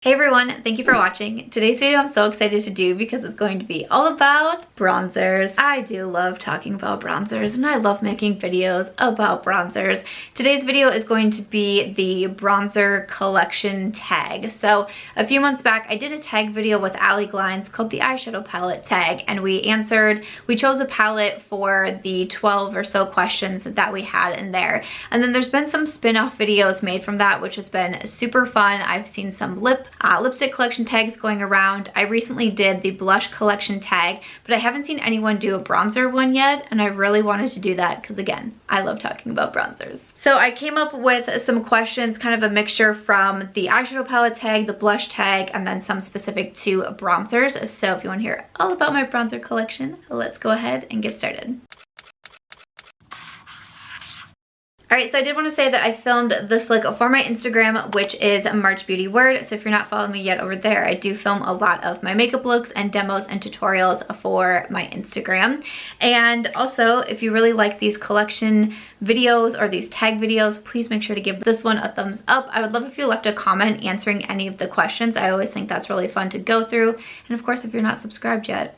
Hey everyone, thank you for watching. Today's video I'm so excited to do because it's going to be all about bronzers. I do love talking about bronzers and I love making videos about bronzers. Today's video is going to be the bronzer collection tag. So a few months back I did a tag video with Ali Glines called the eyeshadow palette tag, and we chose a palette for the 12 or so questions that we had in there. And then there's been some spin-off videos made from that, which has been super fun. I've seen some lipstick collection tags going around. I recently did the blush collection tag, but I haven't seen anyone do a bronzer one yet, and I really wanted to do that because, again, I love talking about bronzers. So I came up with some questions, kind of a mixture from the eyeshadow palette tag, the blush tag, and then some specific to bronzers. So if you want to hear all about my bronzer collection, let's go ahead and get started. Alright, so I did want to say that I filmed this look for my Instagram, which is March Beauty Word. So if you're not following me yet over there, I do film a lot of my makeup looks and demos and tutorials for my Instagram. And also, if you really like these collection videos or these tag videos, please make sure to give this one a thumbs up. I would love if you left a comment answering any of the questions. I always think that's really fun to go through. And of course, if you're not subscribed yet,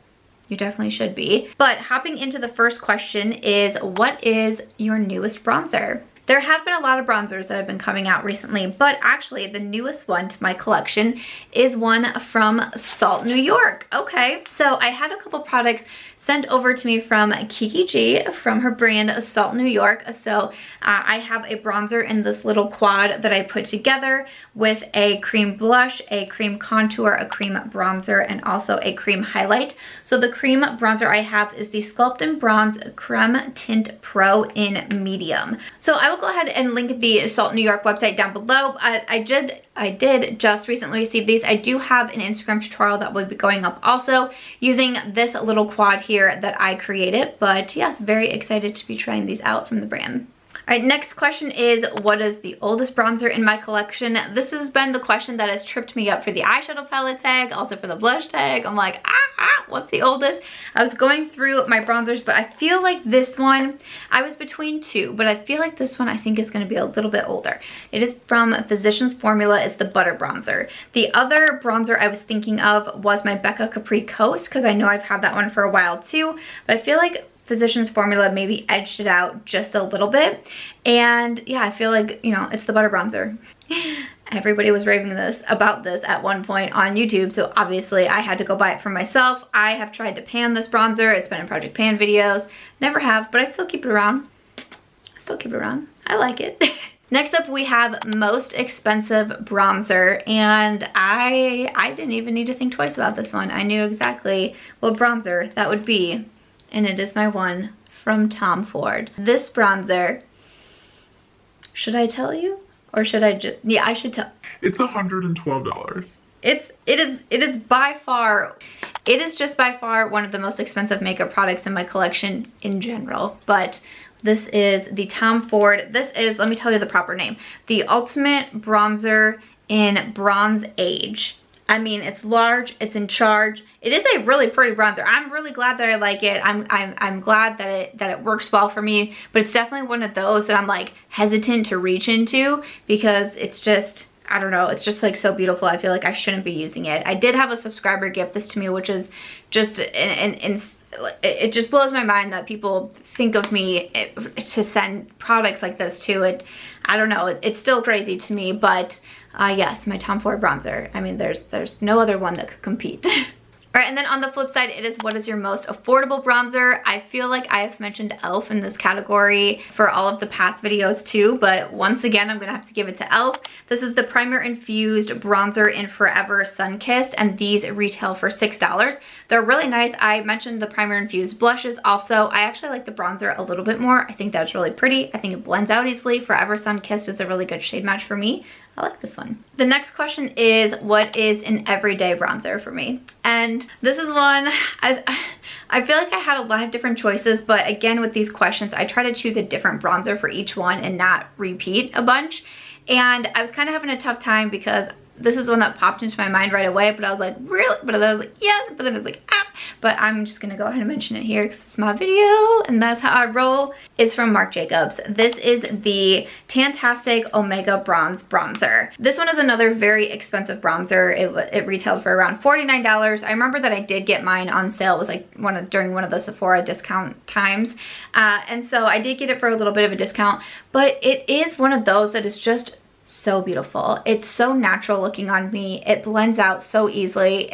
you definitely should be. But hopping into the first question is, what is your newest bronzer? There have been a lot of bronzers that have been coming out recently, but actually the newest one to my collection is one from Salt New York. Okay, so I had a couple products sent over to me from Kiki G from her brand Salt New York. So I have a bronzer in this little quad that I put together with a cream blush, a cream contour, a cream bronzer, and also a cream highlight. So the cream bronzer I have is the Sculpt & Bronze Creme Tint Pro in medium. So I will go ahead and link the Salt New York website down below. I did just recently receive these. I do have an Instagram tutorial that will be going up also using this little quad here that I created. But yes, very excited to be trying these out from the brand. All right, next question is, what is the oldest bronzer in my collection? This has been the question that has tripped me up for the eyeshadow palette tag, also for the blush tag. I'm like, what's the oldest? I was going through my bronzers, but I feel like this one, I was between two, but I feel like this one I think is going to be a little bit older. It is from Physicians Formula. It's the Butter Bronzer. The other bronzer I was thinking of was my Becca Capri Coast, because I know I've had that one for a while too, but I feel like Physicians Formula maybe edged it out just a little bit. And yeah, I feel like, you know, it's the Butter Bronzer. Everybody was raving about this at one point on YouTube, so obviously I had to go buy it for myself. I have tried to pan this bronzer. It's been in Project Pan videos. Never have, but I still keep it around. I like it. Next up, we have most expensive bronzer, and I didn't even need to think twice about this one. I knew exactly what bronzer that would be. And it is my one from Tom Ford. This bronzer, should I tell you? Or should I just, yeah, I should tell. It's $112. It is by far, it is just by far one of the most expensive makeup products in my collection in general. But this is the Tom Ford. This is, let me tell you the proper name, the Ultimate Bronzer in Bronze Age. I mean, it's large, it's in charge. It is a really pretty bronzer. I'm really glad that I like it. I'm glad that it works well for me, but it's definitely one of those that I'm like hesitant to reach into because it's just, I don't know, it's just like so beautiful. I feel like I shouldn't be using it. I did have a subscriber gift this to me, which is just, it just blows my mind that people think of me to send products like this to it. I don't know, it's still crazy to me, but yes, my Tom Ford bronzer. I mean, there's no other one that could compete. All right, and then on the flip side, it is, what is your most affordable bronzer? I feel like I have mentioned e.l.f. in this category for all of the past videos too, but once again, I'm gonna have to give it to e.l.f. This is the Primer Infused Bronzer in Forever Sun-Kissed, and these retail for $6. They're really nice. I mentioned the Primer Infused blushes also. I actually like the bronzer a little bit more. I think that's really pretty. I think it blends out easily. Forever Sun-Kissed is a really good shade match for me. I like this one. The next question is, what is an everyday bronzer for me? And this is one, I feel like I had a lot of different choices, but again, with these questions, I try to choose a different bronzer for each one and not repeat a bunch. And I was kind of having a tough time because this is one that popped into my mind right away, but I was like, really? But then I was like, yes, but then I was like, ah. But I'm just gonna go ahead and mention it here because it's my video and that's how I roll. It's from Marc Jacobs. This is the Tantastic Omega Bronze Bronzer. This one is another very expensive bronzer. It retailed for around $49. I remember that I did get mine on sale. It was like during one of the Sephora discount times. And so I did get it for a little bit of a discount, but it is one of those that is just so beautiful. It's so natural looking on me. It blends out so easily.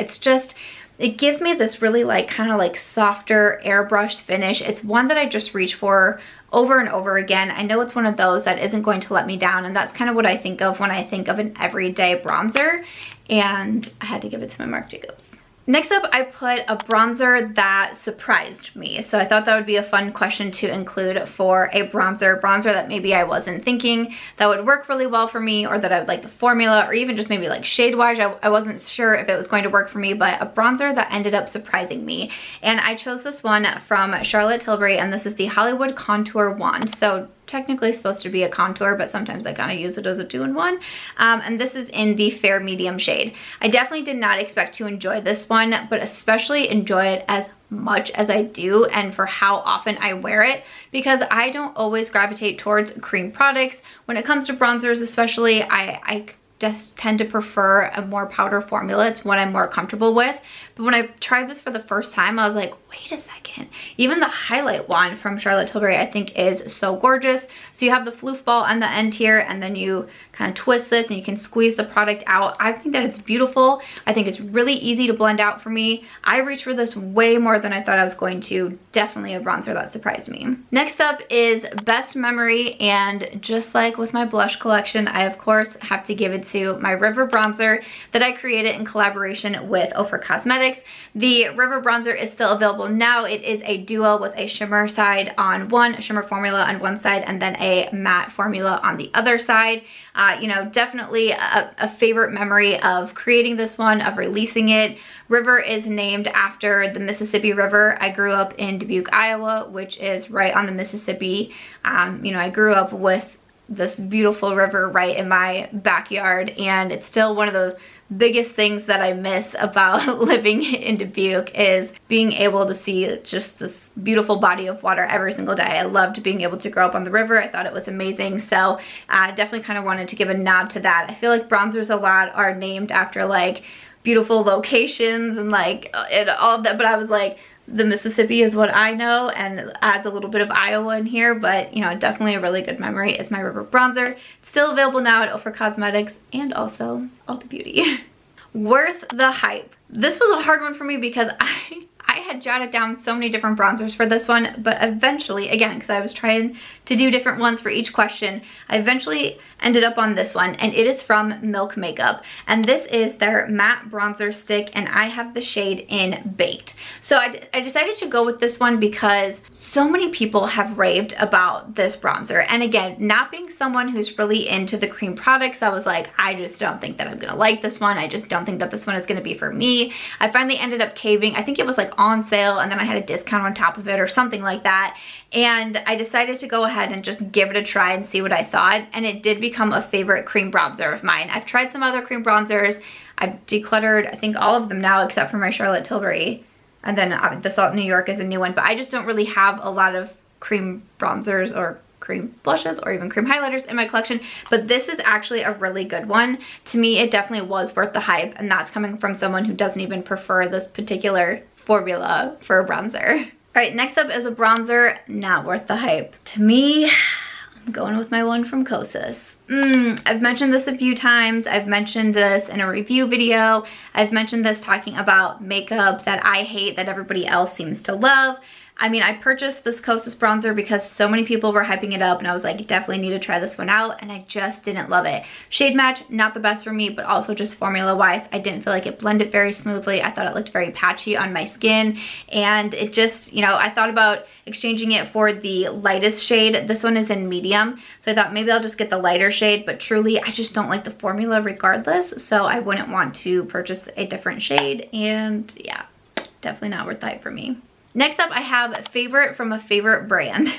It gives me this really like kind of like softer airbrushed finish. It's one that I just reach for over and over again. I know it's one of those that isn't going to let me down, and that's kind of what I think of when I think of an everyday bronzer, and I had to give it to my Marc Jacobs. Next up, I put a bronzer that surprised me. So I thought that would be a fun question to include for a bronzer that maybe I wasn't thinking that would work really well for me, or that I would like the formula, or even just maybe like shade-wise. I wasn't sure if it was going to work for me, but a bronzer that ended up surprising me. And I chose this one from Charlotte Tilbury, and this is the Hollywood Contour Wand. So technically supposed to be a contour, but sometimes I kind of use it as a 2-in-1. And this is in the fair medium shade. I definitely did not expect to enjoy this one, but especially enjoy it as much as I do and for how often I wear it, because I don't always gravitate towards cream products. When it comes to bronzers especially, I just tend to prefer a more powder formula. It's what I'm more comfortable with. But when I tried this for the first time, I was like, wait a second. Even the highlight wand from Charlotte Tilbury I think is so gorgeous. So you have the floof ball on the end here, and then you kind of twist this and you can squeeze the product out. I think that it's beautiful. I think it's really easy to blend out for me. I reached for this way more than I thought I was going to. Definitely a bronzer that surprised me. Next up is Best Memory, and just like with my blush collection, I of course have to give it to my River bronzer that I created in collaboration with Ofra Cosmetics. The River bronzer is still available now. It is a duo with a shimmer side on one, a shimmer formula on one side, and then a matte formula on the other side. You know, definitely a favorite memory of creating this one, of releasing it. River is named after the Mississippi River. I grew up in Dubuque, Iowa, which is right on the Mississippi. You know, I grew up with this beautiful river right in my backyard, and it's still one of the biggest things that I miss about living in Dubuque is being able to see just this beautiful body of water every single day. I loved being able to grow up on the river. I thought it was amazing. So I definitely kind of wanted to give a nod to that. I feel like bronzers a lot are named after like beautiful locations and like all of that, but I was like, the Mississippi is what I know, and adds a little bit of Iowa in here, but you know, definitely a really good memory is my River bronzer. It's still available now at Ofra Cosmetics and also Ulta Beauty. Worth the hype. This was a hard one for me because I had jotted down so many different bronzers for this one, but eventually, again, because I was trying to do different ones for each question, I eventually ended up on this one, and it is from Milk Makeup, and this is their matte bronzer stick, and I have the shade in Baked. So I decided to go with this one because so many people have raved about this bronzer, and again, not being someone who's really into the cream products, I was like, I just don't think that I'm gonna like this one. I just don't think that this one is gonna be for me. I finally ended up caving. I think it was like on sale, and then I had a discount on top of it or something like that, and I decided to go ahead and just give it a try and see what I thought, and it did become a favorite cream bronzer of mine. I've tried some other cream bronzers. I've decluttered I think all of them now except for my Charlotte Tilbury, and then the Salt New York is a new one, but I just don't really have a lot of cream bronzers or cream blushes or even cream highlighters in my collection, but this is actually a really good one. To me, it definitely was worth the hype, and that's coming from someone who doesn't even prefer this particular formula for a bronzer. All right, next up is a bronzer not worth the hype. To me, I'm going with my one from Kosas. I've mentioned this a few times. I've mentioned this in a review video. I've mentioned this talking about makeup that I hate that everybody else seems to love. I mean, I purchased this Kosas bronzer because so many people were hyping it up, and I was like, definitely need to try this one out, and I just didn't love it. Shade match, not the best for me, but also just formula-wise, I didn't feel like it blended very smoothly. I thought it looked very patchy on my skin, and it just, you know, I thought about exchanging it for the lightest shade. This one is in medium, so I thought maybe I'll just get the lighter shade, but truly, I just don't like the formula regardless, so I wouldn't want to purchase a different shade, and yeah, definitely not worth the hype for me. Next up, I have Favorite from a favorite brand.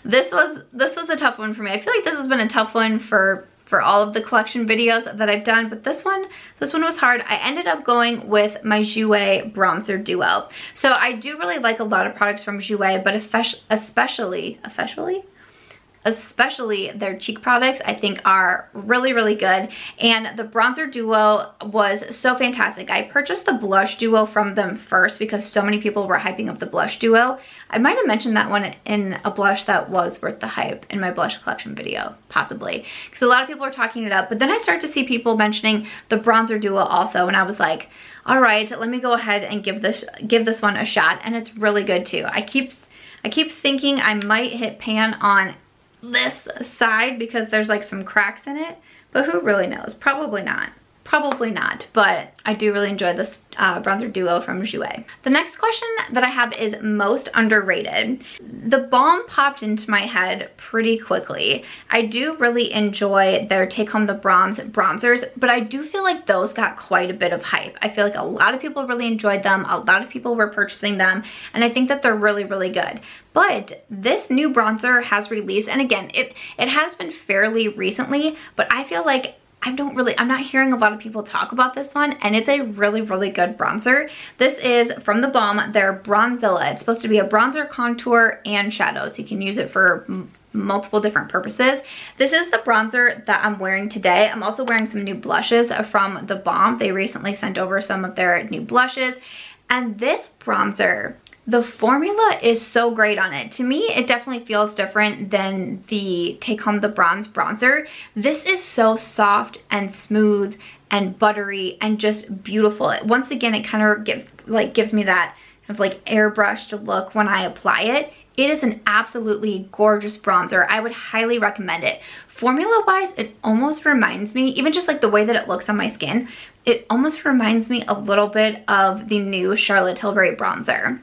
This was a tough one for me. I feel like this has been a tough one for for all of the collection videos that I've done, but this one was hard. I ended up going with my Jouer bronzer duo. So I do really like a lot of products from Jouer, but especially their cheek products I think are really, really good. And the bronzer duo was so fantastic. I purchased the blush duo from them first because so many people were hyping up the blush duo. I might have mentioned that one in a blush that was worth the hype in my blush collection video, possibly, because a lot of people were talking it up. But then I started to see people mentioning the bronzer duo also, and I was like, all right, let me go ahead and give this one a shot. And it's really good too. I keep thinking I might hit pan on this side because there's like some cracks in it, but who really knows? Probably not, but I do really enjoy this bronzer duo from Jouer. The next question that I have is most underrated. The Balm popped into my head pretty quickly. I do really enjoy their Take Home the Bronze bronzers, but I do feel like those got quite a bit of hype. I feel like a lot of people really enjoyed them, a lot of people were purchasing them, and I think that they're really, really good. But this new bronzer has released, and again, it has been fairly recently, but I feel like I'm not hearing a lot of people talk about this one, and it's a really, really good bronzer. This is from the Balm, their Bronzilla. It's supposed to be a bronzer, contour, and shadow, so you can use it for multiple different purposes. This is the bronzer that I'm wearing today. I'm also wearing some new blushes from the Balm. They recently sent over some of their new blushes, and this bronzer, the formula is so great on it. To me, it definitely feels different than the Take Home the Bronze bronzer. This is so soft and smooth and buttery and just beautiful. Once again, it kind of gives me that kind of like airbrushed look when I apply it. It is an absolutely gorgeous bronzer. I would highly recommend it. Formula wise, it almost reminds me, even just like the way that it looks on my skin, it almost reminds me a little bit of the new Charlotte Tilbury bronzer.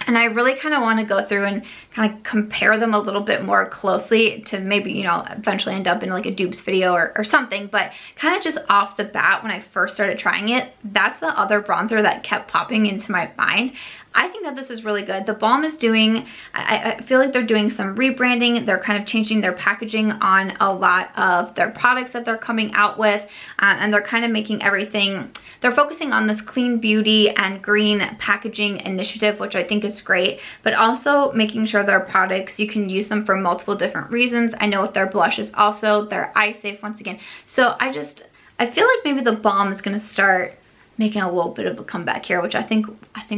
And I really kind of want to go through and kind of compare them a little bit more closely to maybe, you know, eventually end up in like a dupes video or something. But kind of just off the bat, when I first started trying it, that's the other bronzer that kept popping into my mind. I think that this is really good. The Balm is doing, I feel like they're doing some rebranding. They're kind of changing their packaging on a lot of their products that they're coming out with. And they're kind of making everything, they're focusing on this clean beauty and green packaging initiative, which I think is great, but also making sure their products, you can use them for multiple different reasons. I know with their blushes also, they're eye safe once again. So I feel like maybe the Balm is gonna start making a little bit of a comeback here, which I think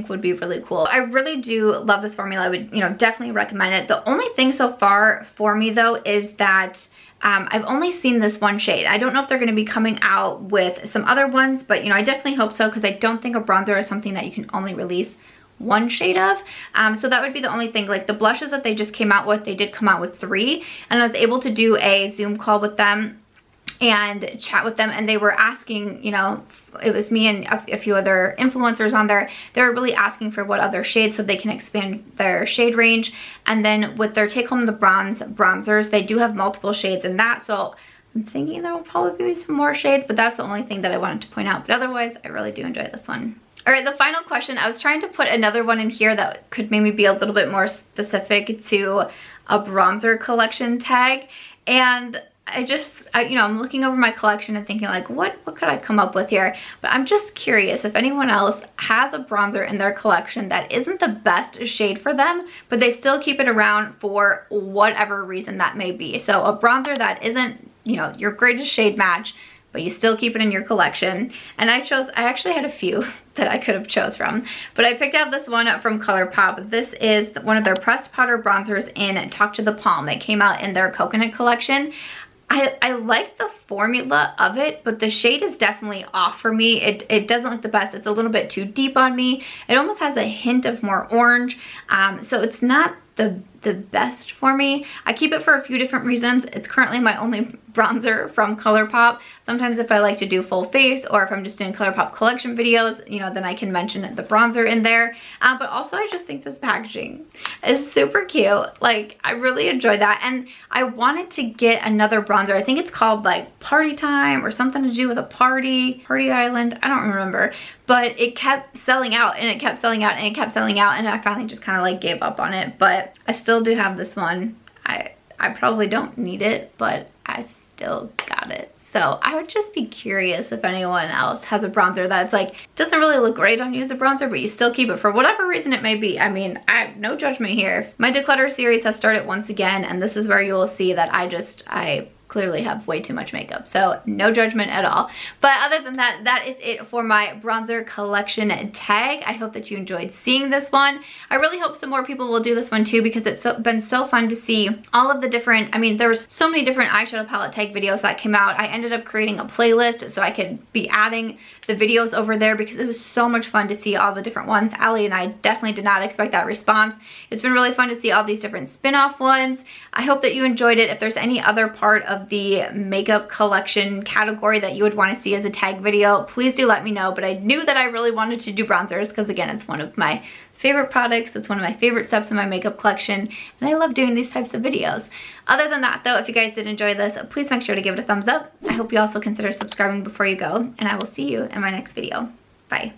would be really cool. I really do love this formula. I would, you know, definitely recommend it. The only thing so far for me though is that I've only seen this one shade. I don't know if they're gonna be coming out with some other ones, but you know, I definitely hope so, because I don't think a bronzer is something that you can only release one shade of. So that would be the only thing. Like the blushes that they just came out with, they did come out with 3, and I was able to do a Zoom call with them and chat with them, and they were asking, you know, it was me and a few other influencers on there. They were really asking for what other shades so they can expand their shade range. And then with their Take Home the Bronze bronzers, they do have multiple shades in that. So I'm thinking there will probably be some more shades, but that's the only thing that I wanted to point out. But otherwise, I really do enjoy this one. All right, the final question. I was trying to put another one in here that could maybe be a little bit more specific to a bronzer collection tag. And you know, I'm looking over my collection and thinking like, what could I come up with here? But I'm just curious if anyone else has a bronzer in their collection that isn't the best shade for them, but they still keep it around for whatever reason that may be. So a bronzer that isn't, you know, your greatest shade match, but you still keep it in your collection. And I actually had a few that I could have chose from, but I picked out this one from Colourpop. This is one of their pressed powder bronzers in Talk to the Palm. It came out in their coconut collection. I like the formula of it, but the shade is definitely off for me. It doesn't look the best. It's a little bit too deep on me. It almost has a hint of more orange. So it's not the best for me. I keep it for a few different reasons. It's currently my only bronzer from Colourpop. Sometimes if I like to do full face, or if I'm just doing Colourpop collection videos, you know, then I can mention the bronzer in there. But also I just think this packaging is super cute. Like, I really enjoy that. And I wanted to get another bronzer. I think it's called like Party Time or something to do with a party island. I don't remember. But it kept selling out, and it kept selling out, and it kept selling out, and I finally just kind of like gave up on it. But I still do have this one. I probably don't need it, but I still got about it. So I would just be curious if anyone else has a bronzer that's like, doesn't really look great on you as a bronzer, but you still keep it for whatever reason it may be. I mean, I have no judgment here. My declutter series has started once again, and this is where you will see that I clearly have way too much makeup, so no judgment at all. But other than that, that is it for my bronzer collection tag. I hope that you enjoyed seeing this one. I really hope some more people will do this one too, because it's been so fun to see all of the different, I mean, there's so many different eyeshadow palette tag videos that came out. I ended up creating a playlist so I could be adding the videos over there because it was so much fun to see all the different ones. Allie and I definitely did not expect that response. It's been really fun to see all these different spin-off ones. I hope that you enjoyed it. If there's any other part of the makeup collection category that you would want to see as a tag video, please do let me know. But I knew that I really wanted to do bronzers because, again, it's one of my favorite products. It's one of my favorite steps in my makeup collection, and I love doing these types of videos. Other than that though, if you guys did enjoy this, please make sure to give it a thumbs up. I hope you also consider subscribing before you go, and I will see you in my next video. Bye.